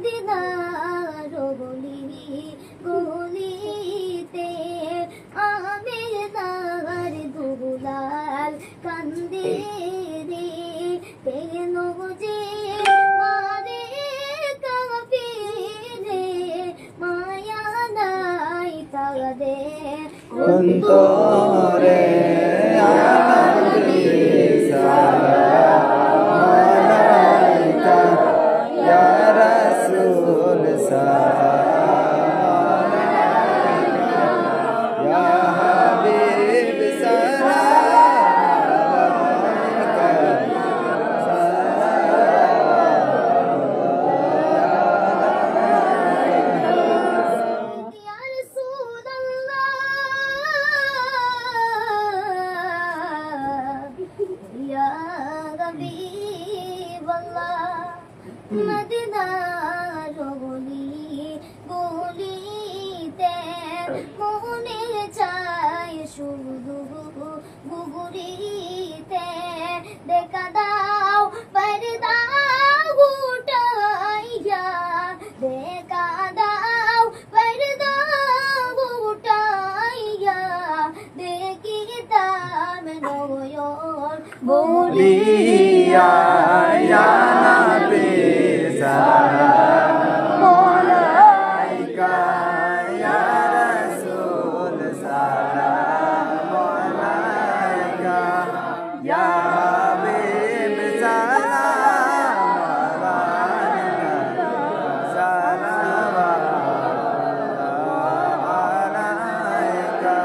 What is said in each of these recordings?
মদিনার গলি গলিতে আমিনার দুলাল কান্দে রে কেন যে মারে কাঁপে রে মায়া নাই তাদের অন্তরে মদিনার গলি গলিতে মনে চায় শুধু গুগুরিতে দেখা দাও পর্দা উঠাইয়া দেখা দাও পর্দা উঠাইয়া দেখিতাম নয়ন বলিয়া ইয়া নবী সালাম আলাইকা ইয়া রাসূল সালাম আলাইকা ইয়া হাবিব সালাম আলাইকা সালাম আলাইকা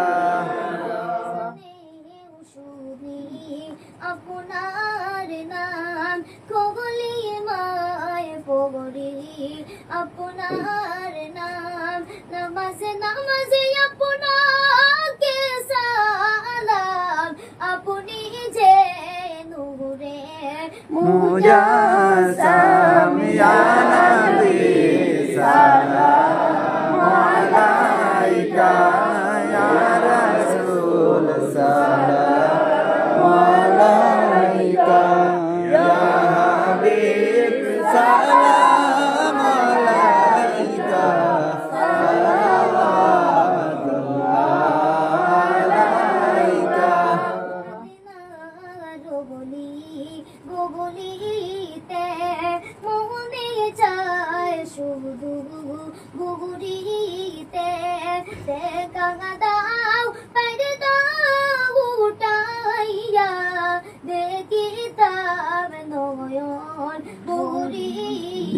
আপনার নাম কবলি মায় পগরি আপনার নাম নামাজে নামাজে আপনাকে সালাম আপনি যে নূরে মুজাসসাম ইয়া নবী সালাম আলাইকা ইয়া রাসূল সালাম আলাইকা ইয়া হাবিব সালাম আলাইকা সালাওয়াতুল্লাহ আলাইকা গলিতে মনে চায় শুধু গুগুরিতে দেখা দাও পর্দা উঠাইয়া দেখিতাম নয়ন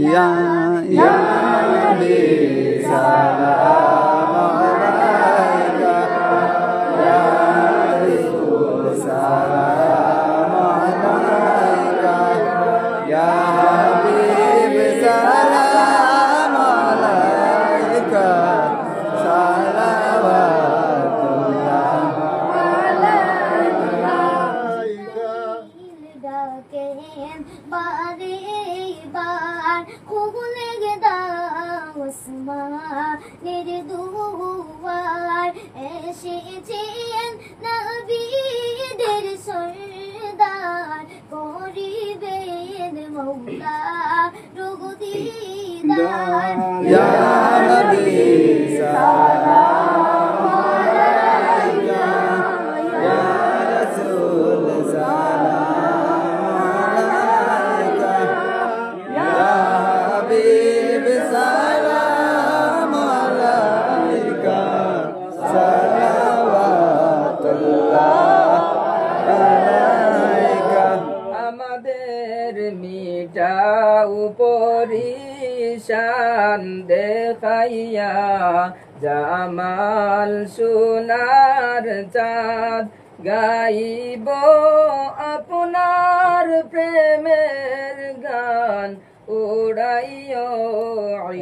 ইয়া ইয়া নবী সালাম আলাইকা ইয়া রাসূল সালাম আলাইকা ইয়া হাবিব সালাম আলাইকা সালাওয়াতুল্লাহ আলাইকা ডাকেন বারে বার খুলে দাও আসমানের দুয়ার এসেছেন নবীদের সরদার করিবেন মওলা রুগদিদার ইয়া নবী সালাম আলাইকা ইয়া রাসূল সালাম আলাইকা ইয়া হাবিব সালাম আলাইকা সালাওয়াতুল্লাহ আলাইকা আমাদের মিটাও পরিশান দেখাইয়া জামাল সোনার চাঁদ গাইব আপনার প্রেমের গান উড়াইও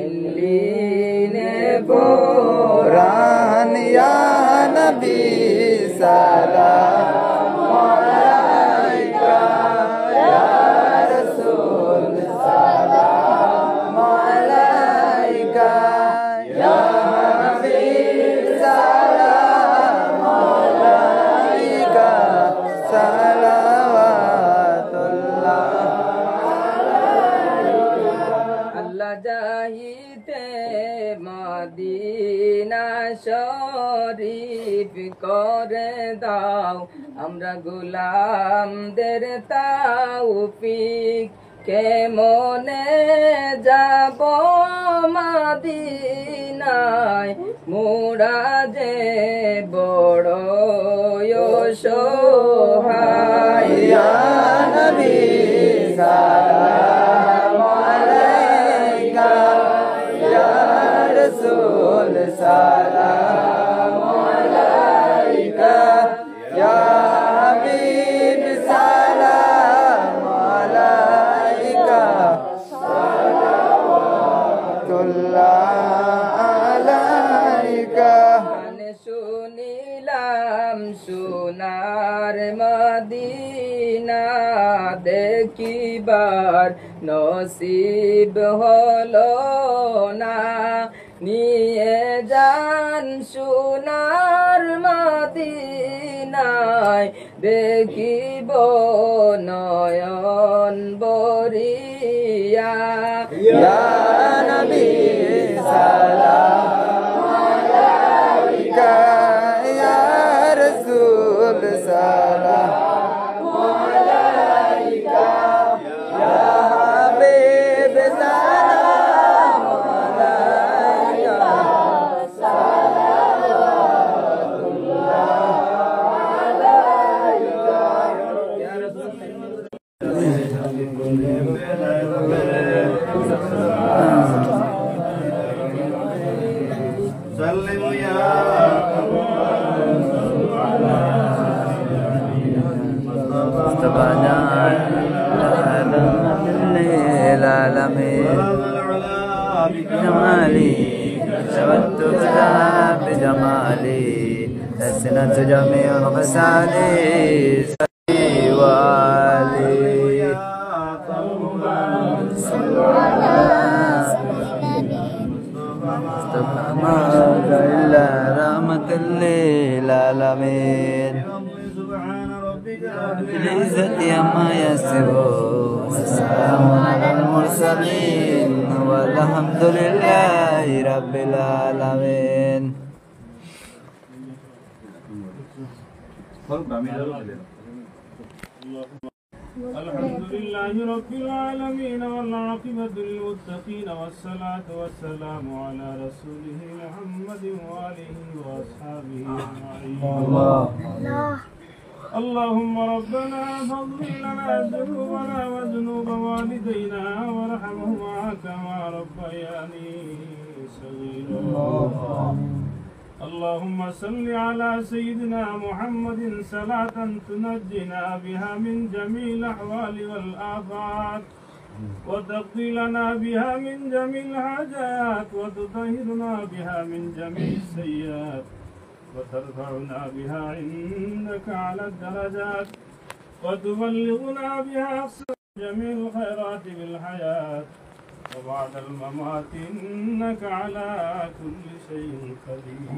ইল্লিনে কোরআন ইয়া নবী সালাম আলাইকা ইয়া রাসূল সালাম আলাইকা ইয়া হাবিব সালাম আলাইকা সালাওয়াতুল্লাহ আল্লাহ মাফ করে দাও আমরা গোলামদের তাওফিক কেমনে যাব মদিনায় মোরা যে বড় অসহায় ইয়া নবী সালাম আলাইকা ইয়া রাসূল সালাম আলাইকা ইয়া হাবিব সালাম আলাইকা সালাওয়াতুল্লাহ আলাইকা শুনিলাম সোনার মদিনা দেখিবার নসিব হলো না নিয়ে যান সোনার মদিনায় দেখিব নয়ন বরিয়া ইয়া নবী সালাম আলাইকা ইয়া রাসূল সালাম আলাইকা ইয়া হাবিব সালাম আলাইকা جمالي شبت بجمالي حسنت جميع خصالي والي إلا رحمة للعالمين العزة عما يصفون السلام على المرسلين والحمد لله رب العالمين. الحمد لله رب العالمين والعاقبة للمتقين والصلاة والسلام على رسوله محمد وآله وأصحابه أجمعين. اللهم ربنا فاغفر لنا ذنوبنا وذنوب والدينا وارحمهما كما ربياني صغيرا. اللهم صل على سيدنا محمد صلاة تنجينا بها من جميع الأحوال والآفات وتقضي لنا بها من جميع الحاجات وتطهرنا بها من جميع السيئات وترفعنا بها عندك على الدرجات وتبلغنا بها أقصى جميع الخيرات بالحياة وبعد الممات إنك على كل شيء قدير.